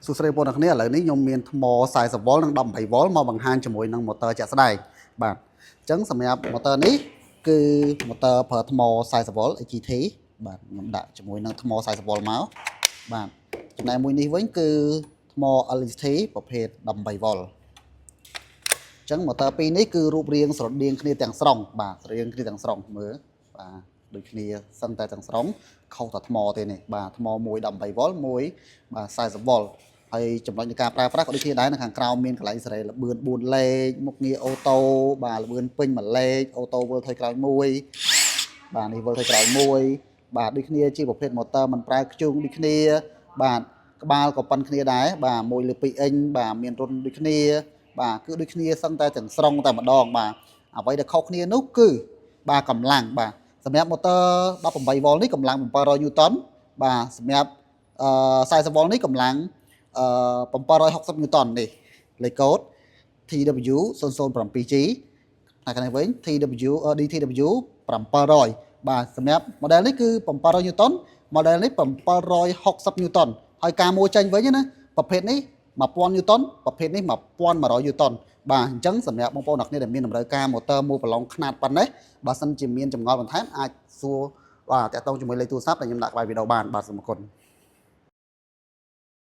សួស្តីបងប្អូនគ្នាឥឡូវនេះខ្ញុំមានថ្ម40 V និង17 V មកបង្ហាញជាមួយនឹង motor ជាក់ស្ដែងបាទអញ្ចឹងសម្រាប់ motor នេះគឺ motor ប្រើថ្ម40 V AGT បាទខ្ញុំដាក់ជាមួយនឹងថ្ម40 V មកបាទចំណែកមួយនេះវិញគឺថ្ម LGT ប្រភេទ18 V អញ្ចឹង motor ពីរនេះគឺរូបរាងស្រដៀងគ្នាទាំងស្រុងបាទស្រដៀងគ្នាទាំងស្រុងមើលបាទដូចគ្នាសឹងតែទាំងស្រុងខុសតែថ្មទេនេះបាទថ្មមួយ18 V មួយបាទ40 V ហើយចំណុចនៃការប្រើប្រាស់ក៏ដូចគ្នាដែរនៅខាងក្រោមមានកន្លែងសេរីលបឿន4លេខមុខងារអូតូបាទលបឿនពេញ1លេខអូតូវិលថយក្រោយ1បាទនេះវិលថយក្រោយ1បាទដូចគ្នាជាប្រភេទ motor មិនប្រើខ្ជូងដូចគ្នាបាទក្បាលក៏ប៉ុនគ្នាដែរបាទ1លើ2អិញបាទមានរុនដូចគ្នាបាទគឺដូចគ្នាសឹងតែទាំងស្រុងតែម្ដងបាទអ្វីដែលខុសគ្នានោះគឺបាទកម្លាំងបាទសម្រាប់ motor 18 V នេះកម្លាំង700 Newton បាទសម្រាប់40 V នេះកម្លាំង760 Newton នេះលេខកូដ TW 007G ហើយខាងនេះវិញ TW DTW 700បាទសម្រាប់ model នេះគឺ700 Newton model នេះ760 Newton ហើយការមួយចេញវិញណាប្រភេទនេះ1000 Newton ប្រភេទនេះ1100 Newton បាទអញ្ចឹងសម្រាប់បងប្អូនអ្នកគ្នាដែលមានតម្រូវការ motor មួយប្រឡងខ្នាតប៉ុណ្ណេះបើសិនជាមានចម្ងល់បន្ថែមអាចសួរបាទតាក់ទងជាមួយលេខទូរស័ព្ទដែលខ្ញុំដាក់ក្បែរវីដេអូបានបាទសូមអរគុណ